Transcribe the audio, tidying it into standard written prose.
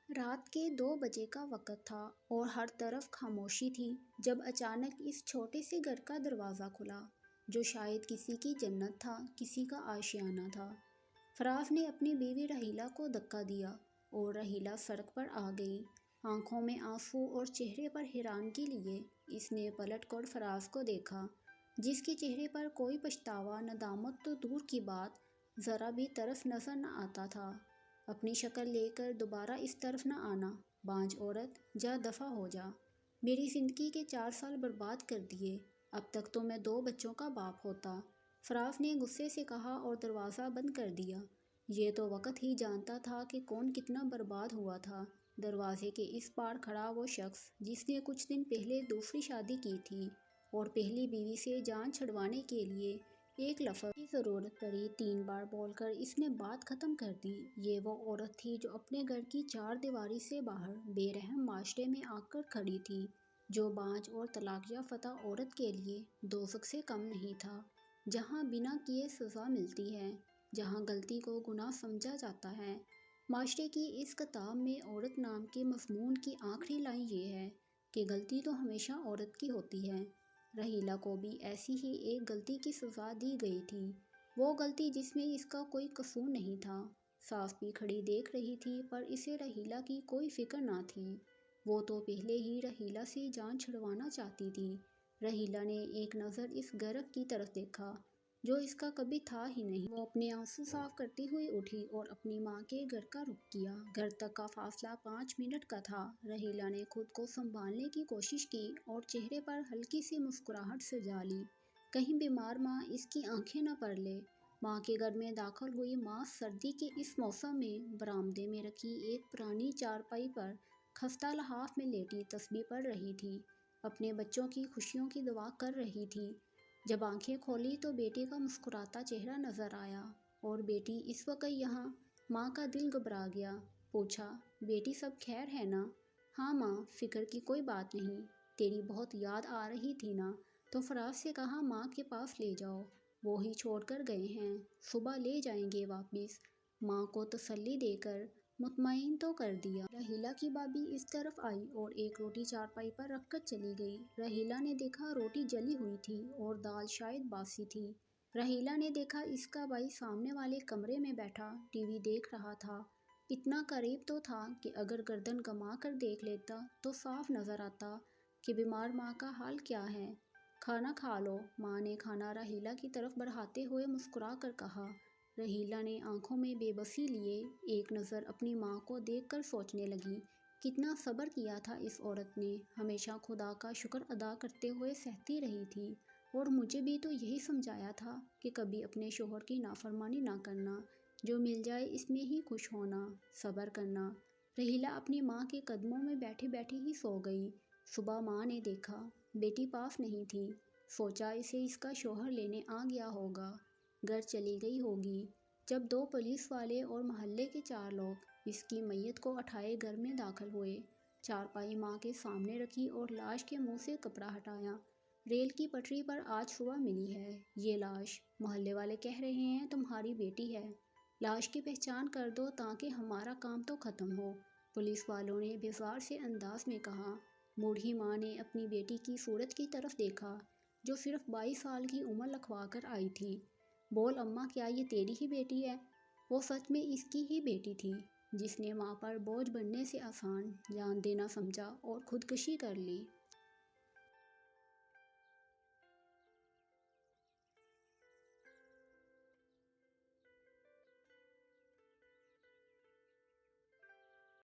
رات کے 2 بجے کا وقت تھا اور ہر طرف خاموشی تھی جب اچانک اس چھوٹے سے گھر کا دروازہ کھلا، جو شاید کسی کی جنت تھا، کسی کا آشیانہ تھا۔ فراز نے اپنی بیوی رحیلہ کو دھکا دیا اور رحیلہ سڑک پر آ گئی، آنکھوں میں آنسو اور چہرے پر حیرانگی لیے۔ اس نے پلٹ کر فراز کو دیکھا، جس کے چہرے پر کوئی پچھتاوا، ندامت تو دور کی بات، ذرا بھی طرف نظر نہ آتا تھا۔ اپنی شکل لے کر دوبارہ اس طرف نہ آنا، بانجھ عورت، جا دفع ہو جا۔ میری زندگی کے 4 سال برباد کر دیے، اب تک تو میں 2 بچوں کا باپ ہوتا، فراز نے غصے سے کہا اور دروازہ بند کر دیا۔ یہ تو وقت ہی جانتا تھا کہ کون کتنا برباد ہوا تھا۔ دروازے کے اس پار کھڑا وہ شخص جس نے کچھ دن پہلے دوسری شادی کی تھی اور پہلی بیوی سے جان چھڑوانے کے لیے ایک لفظ کی ضرورت پڑی، 3 بار بول کر اس نے بات ختم کر دی۔ یہ وہ عورت تھی جو اپنے گھر کی 4 دیواری سے باہر بے رحم معاشرے میں آ کر کھڑی تھی، جو بانجھ اور طلاق یافتہ عورت کے لیے دوزخ سے کم نہیں تھا، جہاں بنا کیے سزا ملتی ہے، جہاں غلطی کو گناہ سمجھا جاتا ہے۔ معاشرے کی اس کتاب میں عورت نام کے مضمون کی آخری لائن یہ ہے کہ غلطی تو ہمیشہ عورت کی ہوتی ہے۔ رحیلہ کو بھی ایسی ہی ایک غلطی کی سزا دی گئی تھی، وہ غلطی جس میں اس کا کوئی قصور نہیں تھا۔ ساس بھی کھڑی دیکھ رہی تھی، پر اسے رحیلہ کی کوئی فکر نہ تھی۔ وہ تو پہلے ہی رحیلہ سے جان چھڑوانا چاہتی تھی۔ رحیلہ نے ایک نظر اس گھر کی طرف دیکھا جو اس کا کبھی تھا ہی نہیں۔ وہ اپنے آنسو صاف کرتی ہوئی اٹھی اور اپنی ماں کے گھر کا رخ کیا۔ گھر تک کا فاصلہ 5 منٹ کا تھا۔ رحیلہ نے خود کو سنبھالنے کی کوشش کی اور چہرے پر ہلکی سی مسکراہٹ سجا لی، کہیں بیمار ماں اس کی آنکھیں نہ پڑھ لے۔ ماں کے گھر میں داخل ہوئی ماں سردی کے اس موسم میں برآمدے میں رکھی ایک پرانی چارپائی پر خستہ لحاف میں لیٹی تسبیح پڑھ رہی تھی، اپنے بچوں کی خوشیوں کی دعا کر رہی تھی۔ جب آنکھیں کھولی تو بیٹی کا مسکراتا چہرہ نظر آیا۔ اور بیٹی اس وقت یہاں؟ ماں کا دل گھبرا گیا، پوچھا، بیٹی سب خیر ہے نا؟ ہاں ماں، فکر کی کوئی بات نہیں، تیری بہت یاد آ رہی تھی نا، تو فراز سے کہا ماں کے پاس لے جاؤ، وہ ہی چھوڑ کر گئے ہیں، صبح لے جائیں گے واپس۔ ماں کو تسلی دے کر مطمئن تو کر دیا۔ رحیلہ کی بھابھی اس طرف آئی اور ایک روٹی چارپائی پر رکھ کر چلی گئی۔ رحیلہ نے دیکھا روٹی جلی ہوئی تھی اور دال شاید باسی تھی۔ رحیلہ نے دیکھا اس کا بھائی سامنے والے کمرے میں بیٹھا ٹی وی دیکھ رہا تھا، اتنا قریب تو تھا کہ اگر گردن گما کر دیکھ لیتا تو صاف نظر آتا کہ بیمار ماں کا حال کیا ہے۔ کھانا کھا لو، ماں نے کھانا رحیلہ کی طرف بڑھاتے ہوئے مسکرا کر کہا۔ رحیلہ نے آنکھوں میں بے بسی لیے ایک نظر اپنی ماں کو دیکھ کر سوچنے لگی، کتنا صبر کیا تھا اس عورت نے، ہمیشہ خدا کا شکر ادا کرتے ہوئے سہتی رہی تھی، اور مجھے بھی تو یہی سمجھایا تھا کہ کبھی اپنے شوہر کی نافرمانی نہ کرنا، جو مل جائے اس میں ہی خوش ہونا، صبر کرنا۔ رحیلہ اپنی ماں کے قدموں میں بیٹھے بیٹھے ہی سو گئی۔ صبح ماں نے دیکھا بیٹی پاس نہیں تھی، سوچا اسے اس کا شوہر لینے آ گیا ہوگا، گھر چلی گئی ہوگی۔ جب 2 پولیس والے اور محلے کے 4 لوگ اس کی میت کو اٹھائے گھر میں داخل ہوئے، چارپائی ماں کے سامنے رکھی اور لاش کے منہ سے کپڑا ہٹایا۔ ریل کی پٹری پر آج صبح ملی ہے یہ لاش، محلے والے کہہ رہے ہیں تمہاری بیٹی ہے، لاش کی پہچان کر دو تاکہ ہمارا کام تو ختم ہو، پولیس والوں نے بیزار سے انداز میں کہا۔ بوڑھی ماں نے اپنی بیٹی کی صورت کی طرف دیکھا جو صرف 22 سال کی عمر لکھوا کر آئی تھی۔ بول اماں، کیا یہ تیری ہی بیٹی ہے؟ وہ سچ میں اس کی ہی بیٹی تھی، جس نے ماں پر بوجھ بننے سے آسان جان دینا سمجھا اور خودکشی کر لی۔